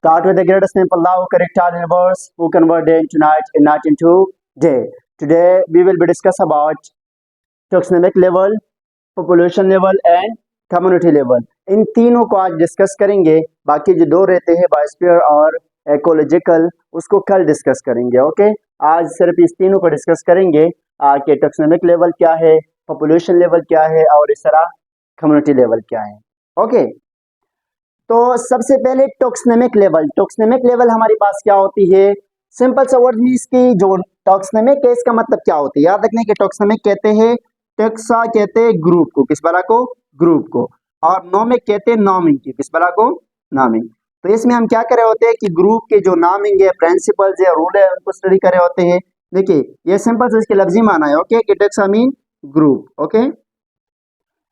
Start with the greatest name of Allah, correct all universe, who convert day into night and night into day. Today we will be discuss about taxonomic level, population level and community level. इन तीनों को आज discuss करेंगे. बाकी जो दो रहते हैं biosphere और इकोलॉजिकल, उसको कल डिस्कस करेंगे. ओके, आज सिर्फ इस तीनों को डिस्कस करेंगे कि टैक्सोनॉमिक लेवल क्या है, पॉपुलेशन लेवल क्या है और इस तरह कम्युनिटी लेवल क्या है. ओके, तो सबसे पहले टैक्सोनॉमिक लेवल. टैक्सोनॉमिक लेवल हमारे पास क्या होती है? सिंपल सा वर्ड में इसकी जो टैक्सोनॉमिक है इसका मतलब क्या होता है याद रखने के. टैक्सोनॉमिक कहते हैं, टैक्सा कहते हैं ग्रुप को, किस बला को? ग्रुप को. और नॉमिक कहते हैं नामिंग की, किस बला को? नामिंग. तो इसमें हम क्या कर रहे होते हैं कि ग्रुप के जो नामिंग है, प्रिंसिपल्स है, रूल है, उनको स्टडी कर रहे होते हैं. देखिए ये सिंपल से इसके लफ्जी माना है. ओके, कि टैक्सा मीन ग्रुप. ओके,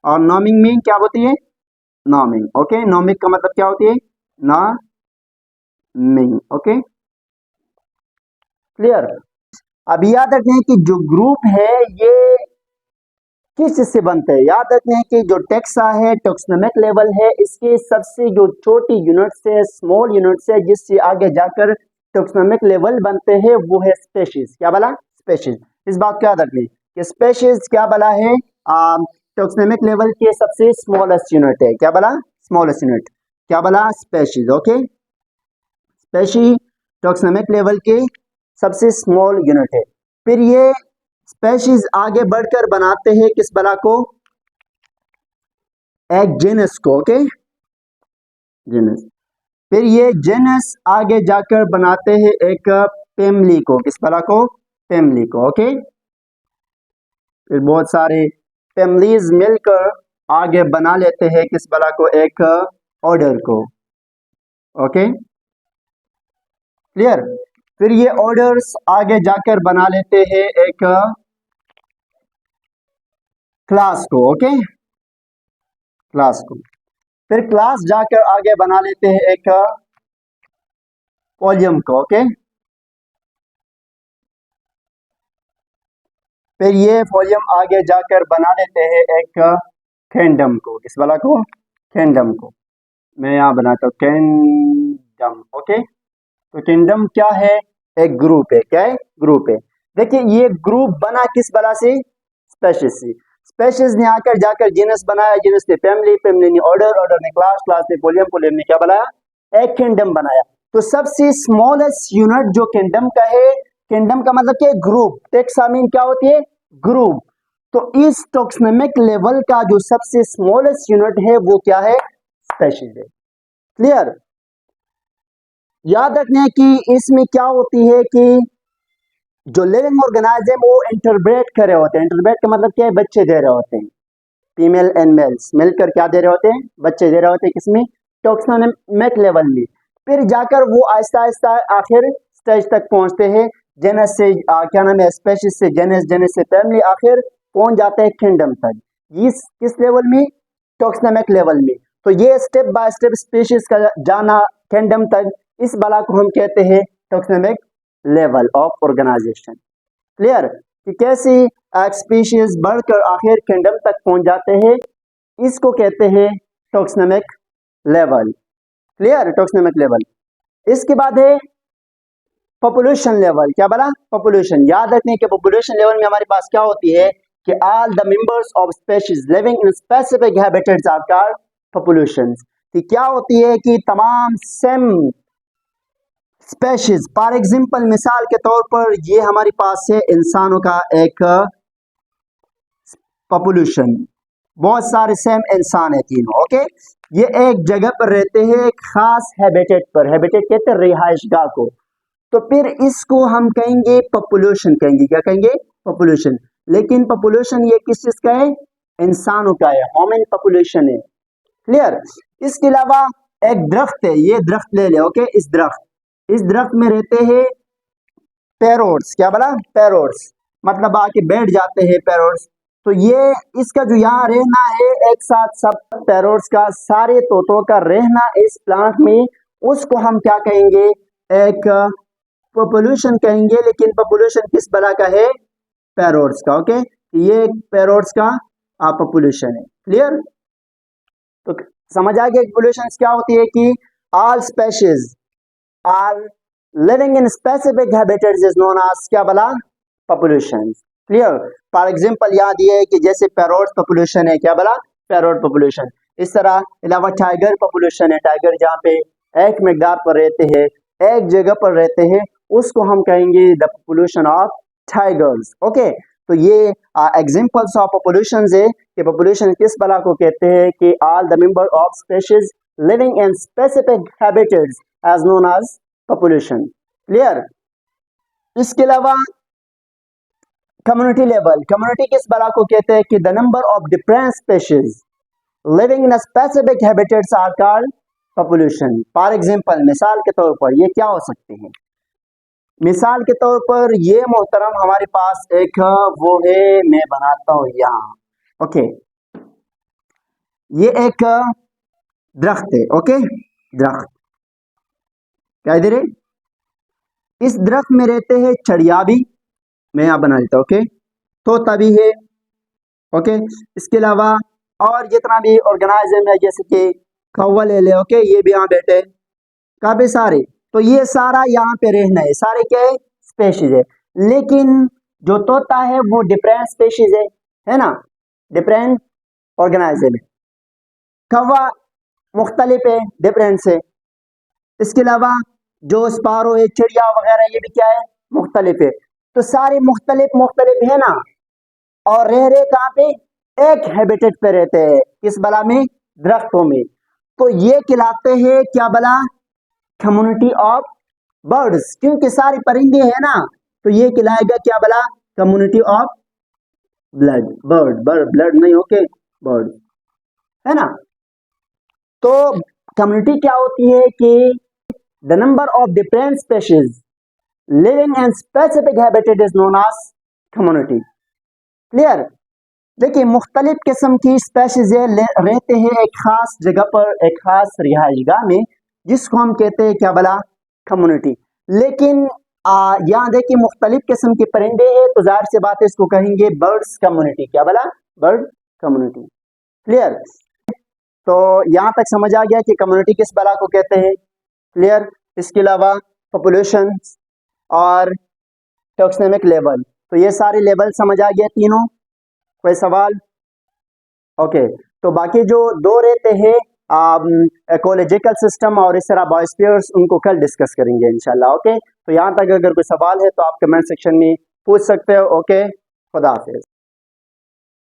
और नामिंग मीन क्या होती है? नामिंग. ओके, नामिक का मतलब क्या होती है? नामिंग. Okay, clear. अब याद रखते हैं कि जो ग्रुप है ये किस चीज से बनते हैं. याद रखते हैं कि जो टैक्सा है, टैक्सोनॉमिक लेवल है, इसके सबसे जो छोटी यूनिट्स है, स्मॉल यूनिट्स है, जिससे आगे जाकर टैक्सोनॉमिक लेवल बनते हैं, वो है स्पेशीज. क्या बोला? स्पेशीज. इस बात को याद रखना कि स्पेशीज क्या बोला है? टैक्सोनॉमिक लेवल के सबसे स्मॉलेस्ट यूनिट है. क्या बोला? Smallest unit. क्या बोला? Species. Okay, species taxonomic level के सबसे स्मॉल यूनिट है. फिर ये स्पेशीज आगे बढ़कर बनाते हैं किस बला को? एक जेनस को. Okay, genus. फिर ये जेनस आगे जाकर बनाते हैं एक फैमिली को. किस बला को? फैमिली को. ओके, फिर बहुत सारे फैमिलीज मिलकर आगे बना लेते हैं किस बला को? एक ऑर्डर को. Okay, clear. फिर ये ऑर्डर्स आगे जाकर बना लेते हैं एक क्लास को. ओके, क्लास को. फिर क्लास जाकर आगे बना लेते हैं एक वॉल्यूम को. ओके, फिर ये वॉल्यूम आगे जाकर बना लेते हैं एक किंगडम को. किस वाला को? किंगडम को. मैं यहाँ बनाता हूँ किंगडम. ओके, तो किंगडम क्या है? एक ग्रुप है. क्या है? ग्रुप है. देखिए ये ग्रुप बना किस बला से? स्पेशीज से. स्पेशीज ने आकर जाकर जीनस बनाया, जीनस ने फैमिली, फैमिली ने ऑर्डर, ऑर्डर ने क्लास, क्लास ने वॉल्यूम, वॉल्यूम ने क्या बनाया? एक किंगडम बनाया. तो सबसे स्मॉलेस्ट यूनिट जो किंगडम का है, किंगडम का मतलब क्या है? ग्रुप. टैक्सा मीन क्या होती है? ग्रुप. तो इस टैक्सोनॉमिक लेवल का जो सबसे स्मॉलेस्ट यूनिट है वो क्या है? स्पेशीज है. क्लियर. याद रखना है कि इसमें क्या होती है कि जो लिविंग ऑर्गेनाइजम वो इंटरब्रेट कर रहे होते हैं. इंटरब्रेट का मतलब क्या है? बच्चे दे रहे होते हैं. फीमेल एंड मेल्स मिलकर क्या दे रहे होते हैं? बच्चे दे रहे होते हैं. किसमें? टैक्सोनॉमिक लेवल में. फिर जाकर वो आहिस्ता आहिस्ता आखिर स्टेज तक पहुंचते हैं. जेनस से क्या नाम है? स्पेशीज से जेनस, जेनस से फैमिली, आखिर पहुंच जाते हैं किंगडम तक. इस किस लेवल में? टैक्सोनॉमिक लेवल में. तो ये स्टेप बाय स्टेप स्पेशीज का जाना किंगडम तक, इस बला को हम कहते हैं taxonomic level of organization. Clear. कि कैसे एक स्पीशीज बढ़कर आखिर किंगडम तक पहुंच जाते हैं, इसको कहते हैं taxonomic level. Clear. Taxonomic level. इसके बाद है पॉपुलेशन लेवल. क्या बोला? पॉपुलेशन. याद रखने के पॉपुलेशन लेवल में हमारे पास क्या होती है कि all the members of species living in specific habitats are called populations. कि क्या होती है कि तमाम सेम स्पेशीज, फॉर एग्जाम्पल मिसाल के तौर पर ये हमारे पास है इंसानों का एक पॉपुलेशन. बहुत सारे सेम इंसान है तीनों. ओके, ये एक जगह पर रहते हैं, एक खास हैबिटेट पर. हैबिटेट कहते हैं रिहाइशगाह को. तो फिर इसको हम कहेंगे पॉपुलेशन. कहेंगे क्या? कहेंगे पॉपुलेशन. लेकिन पॉपुलेशन ये किस चीज का है? इंसानों का है. ह्यूमन पॉपुलेशन है. क्लियर. इसके अलावा एक दरख्त है. ये दरख्त ले ले. ओके, इस दरख्त में रहते हैं पैरोट्स. क्या बोला? पैरोट्स. मतलब आके बैठ जाते हैं पैरोट्स. तो ये इसका जो यहाँ रहना है एक साथ सब पैरोट्स का, सारे तोतों का रहना इस प्लांट में, उसको हम क्या कहेंगे? एक पॉपुलेशन कहेंगे. लेकिन पॉपुलेशन किस बला का है? पैरोट्स का. ओके, ये पैरोट्स का पॉपुलेशन है. क्लियर. तो समझ आ गया पॉपुलेशन क्या होती है कि all species are living in specific habitats is known as क्या बोला, पॉपुलेशन। क्लियर। फॉर एग्जांपल यहाँ दिए है कि जैसे पैरोट पॉपुलेशन है, क्या बोला, पैरोट पॉपुलेशन। इस तरह अलावा टाइगर पॉपुलेशन है, टाइगर जहाँ पे एक मकदार पर रहते हैं, एक जगह पर रहते हैं, उसको हम कहेंगे the population of tigers. Okay, तो ये एग्जांपल्स ऑफ पॉपुलेशंस है कि पॉपुलेशन किस बला को कहते हैं कि all the member of species living in specific habitats as known as population. Clear. इसके अलावा कम्युनिटी लेवल, कम्युनिटी किस बला को कहते हैं कि the number of different species living in specific habitats are called population. For example, मिसाल के तौर पर ये क्या हो सकते हैं, मिसाल के तौर पर ये मोहतरम हमारे पास एक वो है, मैं बनाता हूं यहाँ। ओके, ये एक दरख्त है। ओके, दरख्त क्या इधर है, इस दरख्त में रहते हैं चिड़िया भी, मैं यहाँ बना लेता हूं। ओके, तोता भी है। ओके, इसके अलावा और जितना भी ऑर्गेनाइजम है, जैसे कि कौवा ले ले। ओके, ये भी यहाँ बैठे, काफी सारे। तो ये सारा यहाँ पे रहना है, सारे क्या है, स्पेशीज है। लेकिन जो तोता है वो डिफरेंट स्पेशीज है ना, डिफरेंट ऑर्गेनाइजम है। कौवा मुख्तलिफ है, डिफरेंट से। इसके अलावा जो स्पारो है, चिड़िया वगैरह, ये भी क्या है, मुख्तलिफ है। तो सारे मुख्तलिफ मुख्तलिफ है ना, और रह रहे कहाँ पे, एक हैबिटेट पे रहते हैं, किस बला में, दरख्तों में। तो ये कहलाते हैं क्या बला, कम्युनिटी ऑफ बर्ड्स, क्योंकि सारे परिंदे हैं ना, तो ये कहलाएगा क्या बला, community of blood, bird blood नहीं, ओके, बर्ड है ना। तो कम्युनिटी क्या होती है कि the number of different species living in specific habitat is known as community. Clear. देखिए, मुख्तलिफ किस्म की स्पेशीज रहते हैं एक खास जगह पर, एक खास रिहाइशगाह में, जिसको हम कहते हैं क्या बला, कम्युनिटी। लेकिन यहाँ देखिए मुख्तलिफ किस्म के परिंदे हैं, तो जाहिर सी बात है इसको कहेंगे बर्ड्स कम्युनिटी, क्या बला, बर्ड कम्युनिटी। क्लियर। तो यहाँ तक समझ आ गया कि कम्युनिटी किस बला को कहते हैं। क्लियर। इसके अलावा पॉपुलेशन और टैक्सोनॉमिक लेवल, तो ये सारे लेवल समझ आ गया तीनों। कोई सवाल? ओके, तो बाकी जो दो रहते हैं इकोलॉजिकल सिस्टम और इस तरह बायोस्फीयर्स, उनको कल डिस्कस करेंगे इंशाल्लाह। ओके, तो यहाँ तक अगर कोई सवाल है तो आप कमेंट सेक्शन में पूछ सकते हो। ओके, खुदा हाफिज।